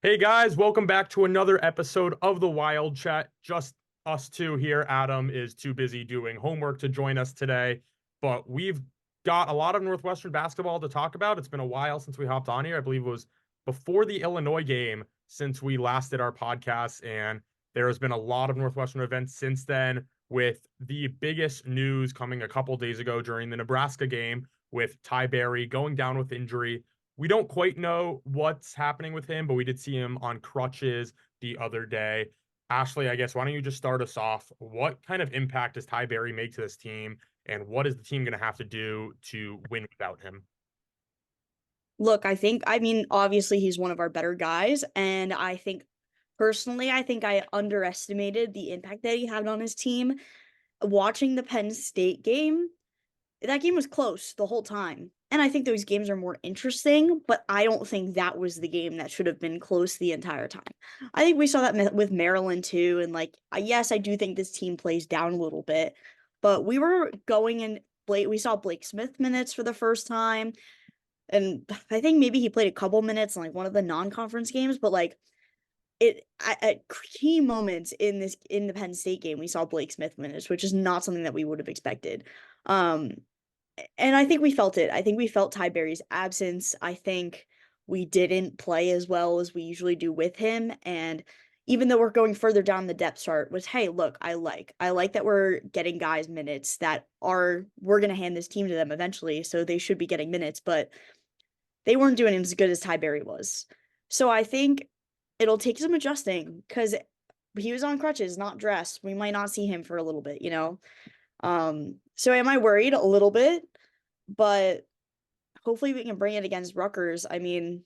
Hey guys, welcome back to another episode of the Wild Chat. Just us two here. Adam is too busy doing homework to join us today, but we've got a lot of Northwestern basketball to talk about. It's been a while since we hopped on here. I believe it was before the Illinois game since we last did our podcast, and there has been a lot of Northwestern events since then, with the biggest news coming a couple days ago during the Nebraska game with Ty Berry going down with injury. We don't quite know what's happening with him, but we did see him on crutches the other day. Ashleigh, I guess, why don't you just start us off? What kind of impact does Ty Berry make to this team, and what is the team going to have to do to win without him? Look, I mean, obviously he's one of our better guys, and personally, I think I underestimated the impact that he had on his team. Watching the Penn State game, that game was close the whole time. And I think those games are more interesting, but I don't think that was the game that should have been close the entire time. I think we saw that with Maryland too. And yes, I do think this team plays down a little bit, but we were going in. We saw Blake Smith minutes for the first time. And I think maybe he played a couple minutes in like one of the non-conference games, but at key moments in the Penn State game, we saw Blake Smith minutes, which is not something that we would have expected. Um, and I think we felt it. I think we felt Ty Berry's absence. I think we didn't play as well as we usually do with him. And even though we're going further down the depth chart, was hey, look, I like that we're getting guys minutes that are we're gonna hand this team to them eventually, so they should be getting minutes, but they weren't doing as good as Ty Berry was. So I think it'll take some adjusting because he was on crutches, not dressed. We might not see him for a little bit, you know? So am I worried? A little bit, but hopefully we can bring it against Rutgers. I mean,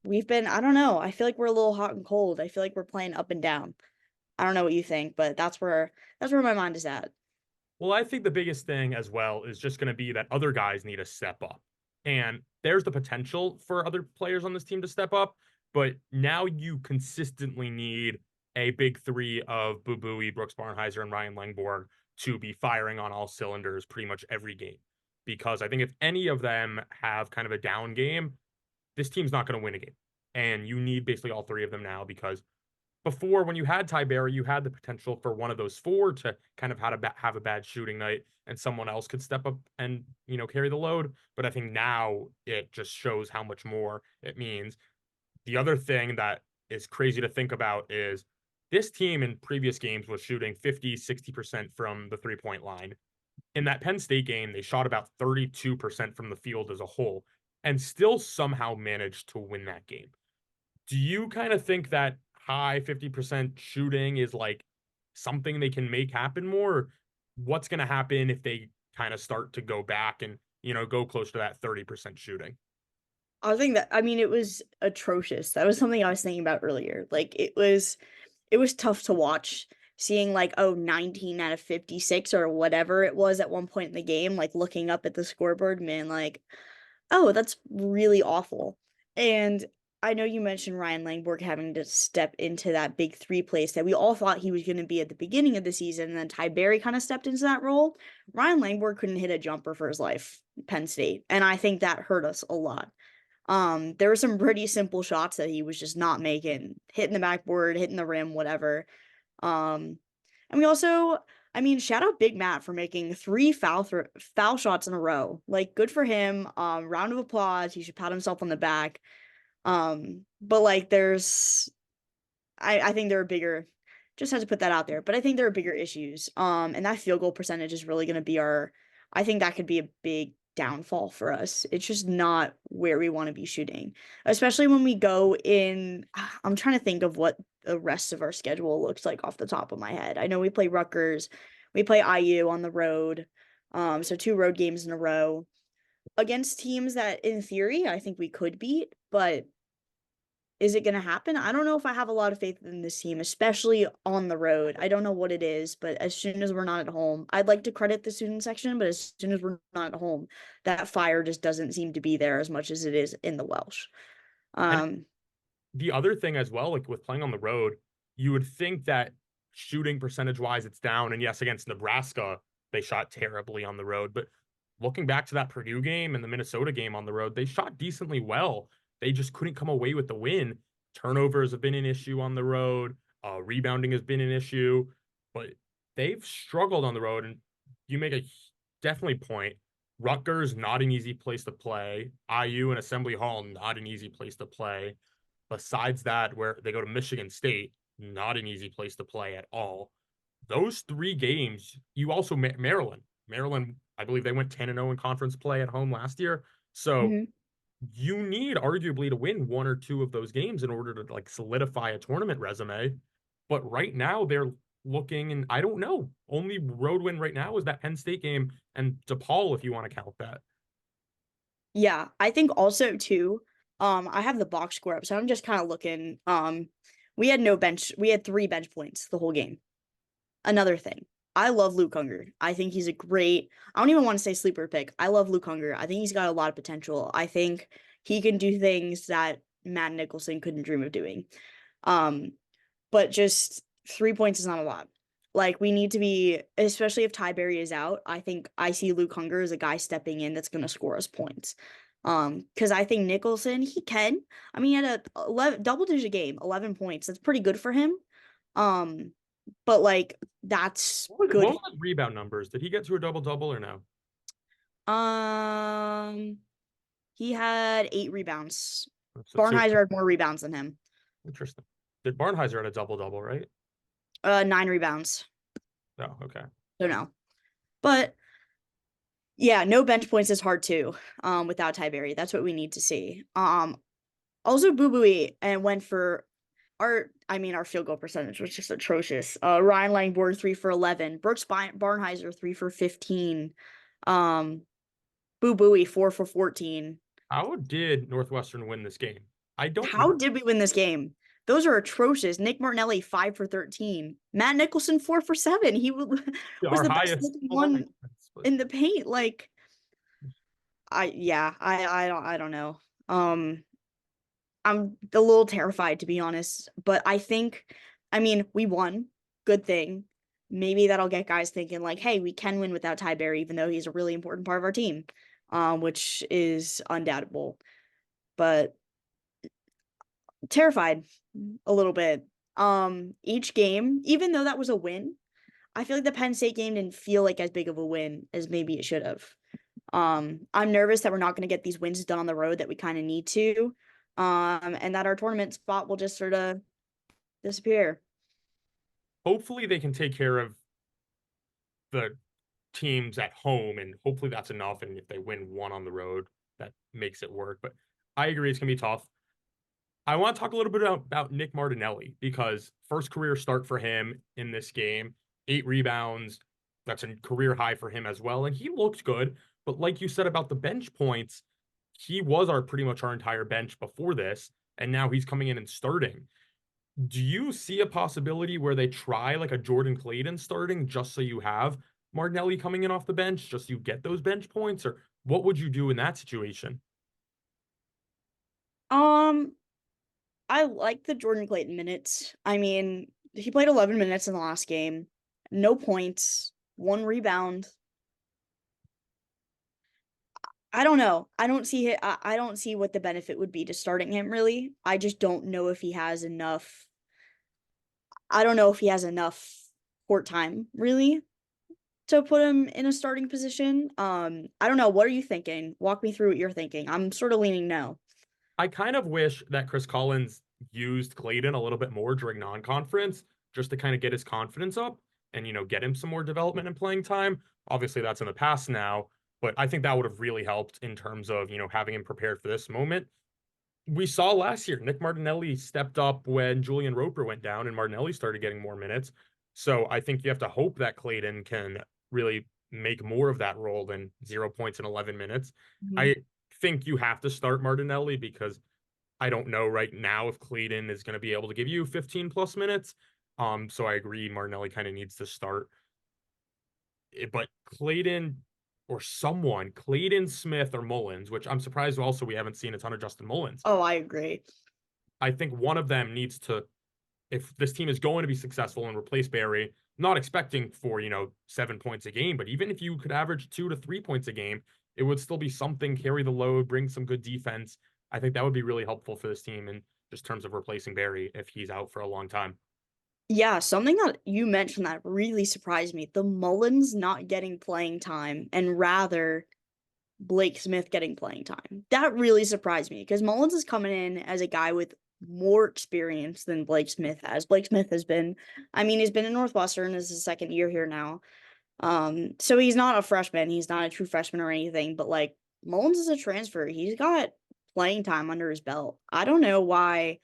I don't know. I feel like we're a little hot and cold. I feel like we're playing up and down. I don't know what you think, but that's where my mind is at. Well, I think the biggest thing as well is just going to be that other guys need to step up. And there's the potential for other players on this team to step up, but now you consistently need a big three of Boo Buie, Brooks Barnheiser, and Ryan Langborg to be firing on all cylinders pretty much every game. Because I think if any of them have kind of a down game, this team's not going to win a game. And you need basically all three of them now because before, when you had Ty Berry, you had the potential for one of those four to kind of have a bad shooting night and someone else could step up and carry the load. But I think now it just shows how much more it means. The other thing that is crazy to think about is this team in previous games was shooting 50-60% from the 3-point line. In that Penn State game, they shot about 32% from the field as a whole and still somehow managed to win that game. Do you kind of think that high 50% shooting is like something they can make happen more? What's going to happen if they kind of start to go back and, go close to that 30% shooting? I mean, it was atrocious. That was something I was thinking about earlier. It was tough to watch seeing 19 out of 56 or whatever it was at one point in the game, like looking up at the scoreboard, man, like, oh, that's really awful. And I know you mentioned Ryan Langborg having to step into that big three place that we all thought he was going to be at the beginning of the season, and then Ty Berry kind of stepped into that role. Ryan Langborg couldn't hit a jumper for his life, Penn State, and I think that hurt us a lot. There were some pretty simple shots that he was just not making, hitting the backboard, hitting the rim, whatever. Um, and we also, I mean, shout out Big Matt for making three foul shots in a row. Like, good for him. Round of applause. He should pat himself on the back. But I think there are bigger. Just had to put that out there. But I think there are bigger issues. And that field goal percentage is really going to be our. I think that could be a big downfall for us. It's just not where we want to be shooting, especially when we go in. I'm trying to think of what the rest of our schedule looks like off the top of my head. I know we play Rutgers, we play IU on the road. So two road games in a row against teams that in theory I think we could beat, but is it going to happen? I don't know if I have a lot of faith in this team, especially on the road. I don't know what it is, but as soon as we're not at home, I'd like to credit the student section, but as soon as we're not at home, that fire just doesn't seem to be there as much as it is in the Welsh. And Um, the other thing as well, like with playing on the road, you would think that shooting percentage wise, it's down. And yes, against Nebraska, they shot terribly on the road. But looking back to that Purdue game and the Minnesota game on the road, they shot decently well. They just couldn't come away with the win. Turnovers have been an issue on the road. Rebounding has been an issue, but they've struggled on the road. And you make a definitely point. Rutgers, not an easy place to play. IU and Assembly Hall, not an easy place to play. Besides that, where they go to Michigan State, not an easy place to play at all. Those 3 games, you also Maryland. Maryland, I believe they went 10-0 in conference play at home last year. So Mhm. you need arguably to win 1 or 2 of those games in order to like solidify a tournament resume. But right now they're looking, and I don't know. Only road win right now is that Penn State game and DePaul, if you want to count that. Yeah, I think also too, I have the box score up, so I'm just kind of looking. We had 3 bench points the whole game. Another thing, I love Luke Hunger. I think he's a great, I don't even want to say sleeper pick. I love Luke Hunger. I think he's got a lot of potential. I think he can do things that Matt Nicholson couldn't dream of doing. Um, but just 3 points is not a lot. Like we need to be, especially if Tyberry is out. I think I see Luke Hunger as a guy stepping in that's going to score us points. Because I think Nicholson, he can. I mean, he had a 11, double-digit game, 11 points. That's pretty good for him. Um, but like that's What good. was his rebound numbers? Did he get to a double double or no? Um, he had 8 rebounds. So Barnhizer had more rebounds than him. interesting. Did Barnhizer had a double double, right? 9 rebounds. Oh, okay. Don't know. But yeah, no bench points is hard too. Without Tyberry. That's what we need to see. Also Boo Booey and went for our field goal percentage was just atrocious. Ryan Langborg 3 for 11. Brooks Barnhizer 3 for 15. Um, Boo Booey 4 for 14. How did Northwestern win this game? I don't How know. did we win this game? Those are atrocious. Nick Martinelli 5 for 13. Matt Nicholson 4 for 7. He was Our the best highest looking scoring. one in the paint. Like I don't know. I'm a little terrified to be honest, but I mean, we won. Good thing. Maybe that'll get guys thinking like, hey, we can win without Tyberry, even though he's a really important part of our team, which is undoubtable. But terrified a little bit. Each game, even though that was a win, I feel like the Penn State game didn't feel like as big of a win as maybe it should have. I'm nervous that we're not going to get these wins done on the road that we kind of need to. And that our tournament spot will just sort of disappear. Hopefully they can take care of the teams at home, and hopefully that's enough. And if they win 1 on the road, that makes it work. But I agree it's gonna be tough. I want to talk a little bit about Nick Martinelli because first career start for him in this game, 8 rebounds. That's a career high for him as well. And he looked good. But like you said about the bench points, he was pretty much our entire bench before this. And now he's coming in and starting. Do you see a possibility where they try like a Jordan Clayton starting just so you have Martinelli coming in off the bench, just so you get those bench points? Or what would you do in that situation? Um, I like the Jordan Clayton minutes. I mean, he played 11 minutes in the last game. No points, 1 rebound. I don't know. I don't see what the benefit would be to starting him really. I just don't know if he has enough. I don't know if he has enough court time really to put him in a starting position. I don't know. What are you thinking? Walk me through what you're thinking. I'm sort of leaning no. I kind of wish that Chris Collins used Clayton a little bit more during non-conference just to kind of get his confidence up and, get him some more development and playing time. Obviously, that's in the past now, but I think that would have really helped in terms of, having him prepared for this moment. We saw last year, Nick Martinelli stepped up when Julian Roper went down and Martinelli started getting more minutes. So I think you have to hope that Clayton can really make more of that role than 0 points in 11 minutes. Mhm. I think you have to start Martinelli because I don't know right now if Clayton is going to be able to give you 15 plus minutes. So I agree Martinelli kind of needs to start. But Clayton or someone, Clayton Smith or Mullins, which I'm surprised also we haven't seen a ton of Justin Mullins. Oh, I agree. I think one of them needs to, if this team is going to be successful and replace Barry, not expecting for, 7 points a game, but even if you could average 2 to 3 points a game, it would still be something, carry the load, bring some good defense. I think that would be really helpful for this team. And just in terms of replacing Barry if he's out for a long time. Yeah, something that you mentioned that really surprised me, the Mullins not getting playing time and rather Blake Smith getting playing time. That really surprised me because Mullins is coming in as a guy with more experience than Blake Smith has. Blake Smith has been, I mean, he's been in Northwestern. This is his second year here now. So he's not a freshman. He's not a true freshman or anything, but like Mullins is a transfer. He's got playing time under his belt. I don't know why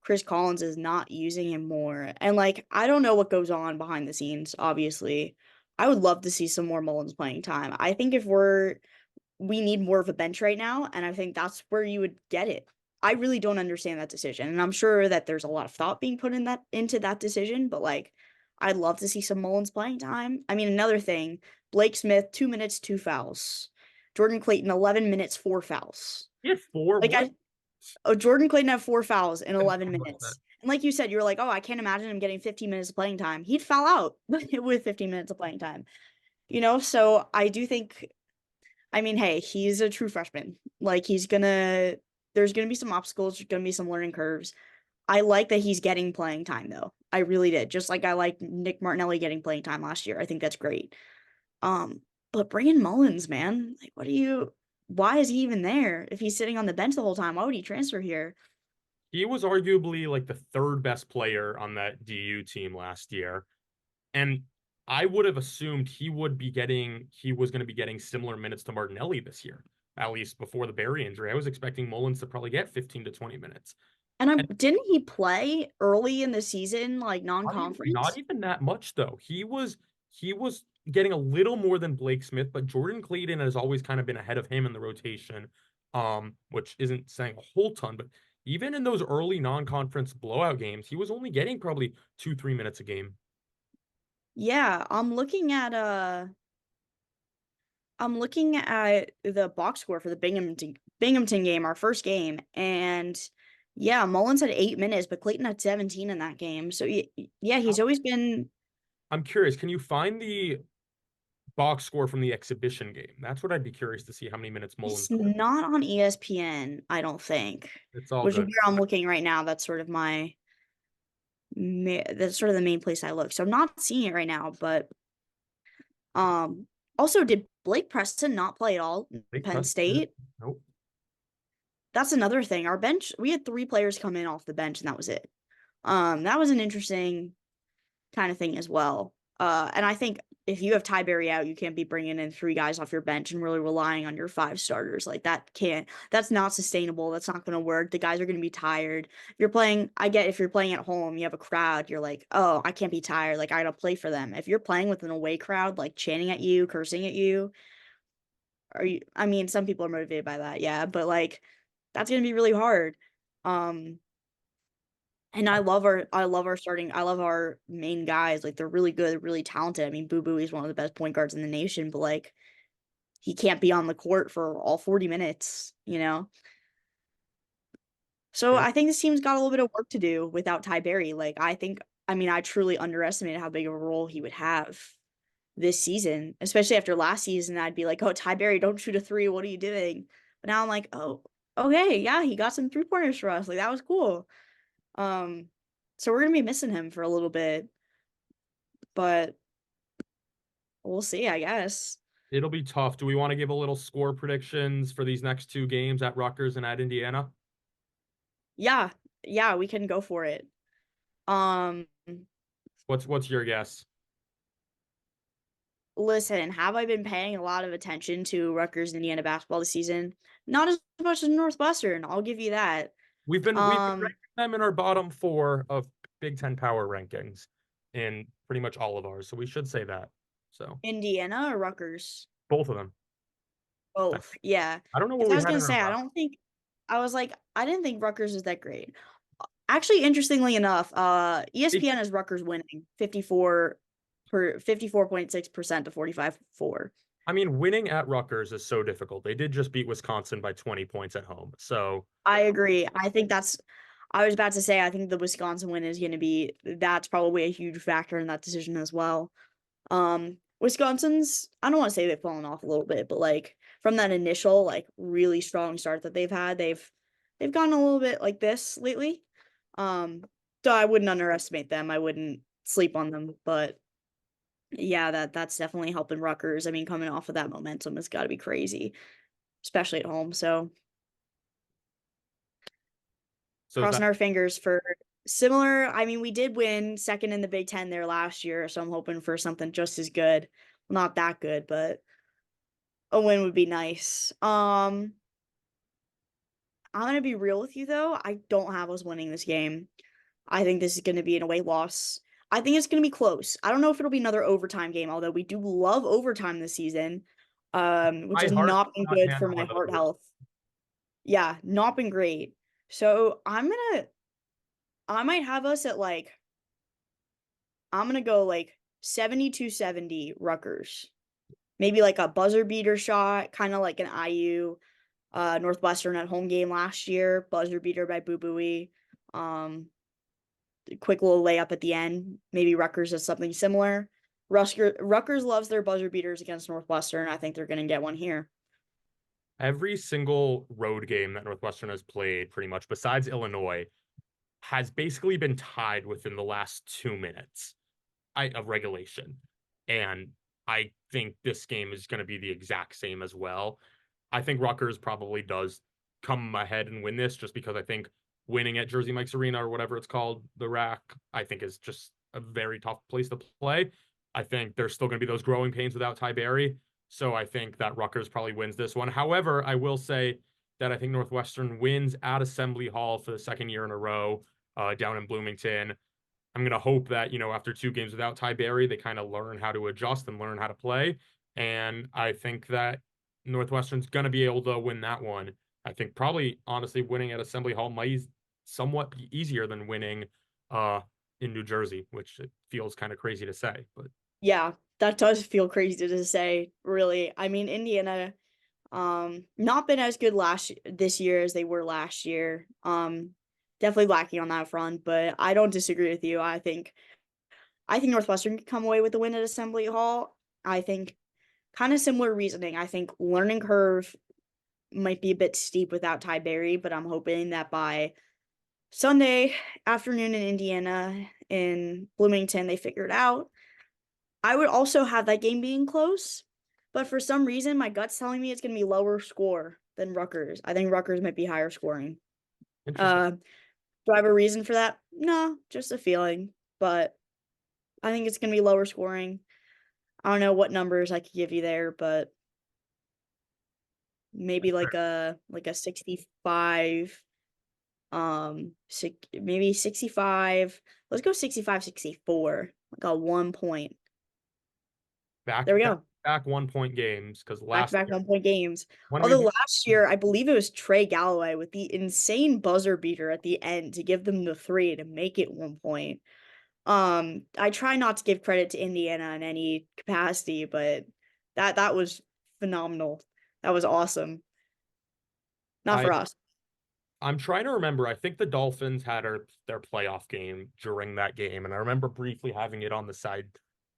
Chris Collins is not using him more. And like, I don't know what goes on behind the scenes, obviously. I would love to see some more Mullins playing time. I think if we need more of a bench right now, and I think that's where you would get it. I really don't understand that decision, and I'm sure that there's a lot of thought being put into that decision, but like I'd love to see some Mullins playing time. I mean, another thing, Blake Smith, 2 minutes, 2 fouls. Jordan Clayton, 11 minutes, 4 fouls. He had four. Like What? Jordan Clayton had 4 fouls in I didn't 11 watch that. minutes. And like you said, you were like, oh, I can't imagine him getting 15 minutes of playing time. He'd foul out with 15 minutes of playing time. So I do think, I mean, hey, he's a true freshman. Like there's gonna be some obstacles, there's gonna be some learning curves. I like that he's getting playing time though. I really did. Just like I like Nick Martinelli getting playing time last year. I think that's great. Um, but bring in Mullins, man. Like, why is he even there? If he's sitting on the bench the whole time, why would he transfer here? He was arguably like the third best player on that DU team last year. And I would have assumed he was going to be getting similar minutes to Martinelli this year, at least before the Barry injury. I was expecting Mullins to probably get 15 to 20 minutes. And And didn't he play early in the season, like not non-conference? even that much though. He was getting a little more than Blake Smith, but Jordan Clayton has always kind of been ahead of him in the rotation, which isn't saying a whole ton, but even in those early non-conference blowout games, he was only getting probably 2, 3 minutes a game. Yeah, I'm looking at the box score for the Binghamton game, our first game, and yeah, Mullins had 8 minutes, but Clayton had 17 in that game. So yeah, he's always been. I'm curious, can you find the box score from the exhibition game? That's what I'd be curious to see how many minutes Mullins It's played. not on ESPN, I don't think. It's all Which is good. where I'm looking right now. That's sort of the main place I look. So I'm not seeing it right now, but also did Blake Preston not play at all in Big Penn press. Yeah. State? Nope. That's another thing. Our bench, we had 3 players come in off the bench, and that was it. That was an interesting kind of thing as well. And I think if you have Ty Berry out, you can't be bringing in 3 guys off your bench and really relying on your 5 starters. Like that's not sustainable. That's not going to work. The guys are going to be tired. If you're playing at home, you have a crowd, you're like, oh, I can't be tired. Like I got to play for them. If you're playing with an away crowd, like chanting at you, cursing at you, I mean, some people are motivated by that. Yeah. But like, that's going to be really hard. Um, and I love our main guys. Like they're really good, really talented. I mean, Boo Boo is one of the best point guards in the nation, but like he can't be on the court for all 40 minutes. So Yeah. I think this team's got a little bit of work to do without Ty Berry. I truly underestimated how big of a role he would have this season, especially after last season. I'd be like, oh, Ty Berry, don't shoot a three. What are you doing? But now I'm like, oh, okay, yeah, he got some 3 pointers for us. Like that was cool. Um, so we're gonna be missing him for a little bit, but we'll see, I guess. It'll be tough. Do we want to give a little score predictions for these next two games at Rutgers and at Indiana? Yeah, yeah, we can go for it. Um, What's your guess? Listen, have I been paying a lot of attention to Rutgers and Indiana basketball this season? Not as much as Northwestern, I'll give you that. We've been Um, ranking them in our bottom four of Big Ten power rankings in pretty much all of ours, so we should say that. So Indiana or Rutgers? both of them. I, Both, yeah. I don't know what Because I we was had gonna in our say, bottom. I didn't think Rutgers was that great. Actually, interestingly enough, ESPN has Rutgers winning 54.6% to 45.4. I mean, winning at Rutgers is so difficult. They did just beat Wisconsin by 20 points at home. So I agree. I was about to say, I think the Wisconsin win that's probably a huge factor in that decision as well. Wisconsin's, I don't want to say they've fallen off a little bit, but like from that initial, like really strong start that they've had, they've gone a little bit like this lately. So I wouldn't underestimate them. I wouldn't sleep on them, but yeah, that's definitely helping Rutgers. I mean, coming off of that momentum has got to be crazy, especially at home. So So is crossing that our fingers for similar. I mean, we did win second in the Big Ten there last year, so I'm hoping for something just as good. Well, not that good, but a win would be nice. I'm gonna be real with you though. I don't have us winning this game. I think this is gonna be an away loss. I think it's gonna be close. I don't know if it'll be another overtime game, although we do love overtime this season, which my has heart not been cannot good for handle my another heart overtime? health. Yeah, not been great. So I might have us at like, I'm gonna go like 72-70 Rutgers. Maybe like a buzzer beater shot, kind of like an IU Northwestern at home game last year, buzzer beater by Boo Booey. Um, quick little layup at the end. Maybe Rutgers does something similar. Rutgers loves their buzzer beaters against Northwestern. I think they're going to get one here. Every single road game that Northwestern has played, pretty much, besides Illinois, has basically been tied within the last 2 minutes of regulation. And I think this game is going to be the exact same as well. I think Rutgers probably does come ahead and win this just because I think winning at Jersey Mike's Arena or whatever it's called, the rack, I think is just a very tough place to play. I think there's still going to be those growing pains without Ty Berry. So I think that Rutgers probably wins this one. However, I will say that I think Northwestern wins at Assembly Hall for the second year in a row down in Bloomington. I'm going to hope that, after 2 games without Ty Berry, they kind of learn how to adjust and learn how to play. And I think that Northwestern's going to be able to win that one. I think probably, honestly, winning at Assembly Hall might somewhat be easier than winning uh, in New Jersey, which it feels kind of crazy to say. But Yeah, that does feel crazy to say, really. I mean, Indiana, not been as good this year as they were last year. Definitely lacking on that front, but I don't disagree with you. I think Northwestern could come away with the win at Assembly Hall. I think kind of similar reasoning. I think learning curve might be a bit steep without Ty Berry, but I'm hoping that by Sunday afternoon in Indiana, in Bloomington, they figure it out. I would also have that game being close, but for some reason, my gut's telling me it's going to be lower score than Rutgers. I think Rutgers might be higher scoring. interesting. Uh, do I have a reason for that? No, just a feeling, but I think it's going to be lower scoring. I don't know what numbers I could give you there, but maybe like a 65, maybe 65. Let's go 65-64, like a 1 point. Back, There we back, go. back 1 point games because Back to last back year, 1 point games. when we Although won, last year, I believe it was Trey Galloway with the insane buzzer beater at the end to give them the three to make it 1 point. I try not to give credit to Indiana in any capacity, but that was phenomenal. That was awesome. Not I for us. I'm trying to remember. I think the Dolphins had their playoff game during that game, and I remember briefly having it on the side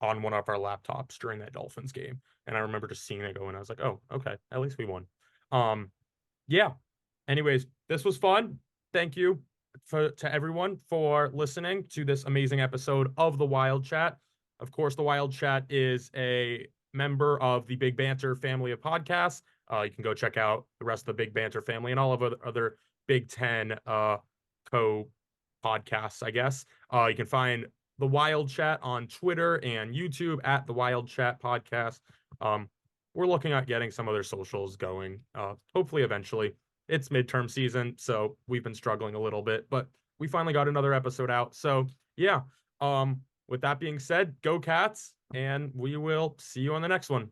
on one of our laptops during that Dolphins game. And I remember just seeing it go, and I was like, "Oh, okay, at least we won." Um, yeah. Anyways, this was fun. Thank you to everyone for listening to this amazing episode of the Wild Chat. Of course, the Wild Chat is a member of the Big Banter family of podcasts. You can go check out the rest of the Big Banter family and all of other Big Ten co podcasts, I guess. You can find the Wild Chat on Twitter and YouTube at the Wild Chat Podcast. Um, we're looking at getting some other socials going, hopefully eventually. It's midterm season, so we've been struggling a little bit, but we finally got another episode out. So yeah, with that being said, go Cats, and we will see you on the next one.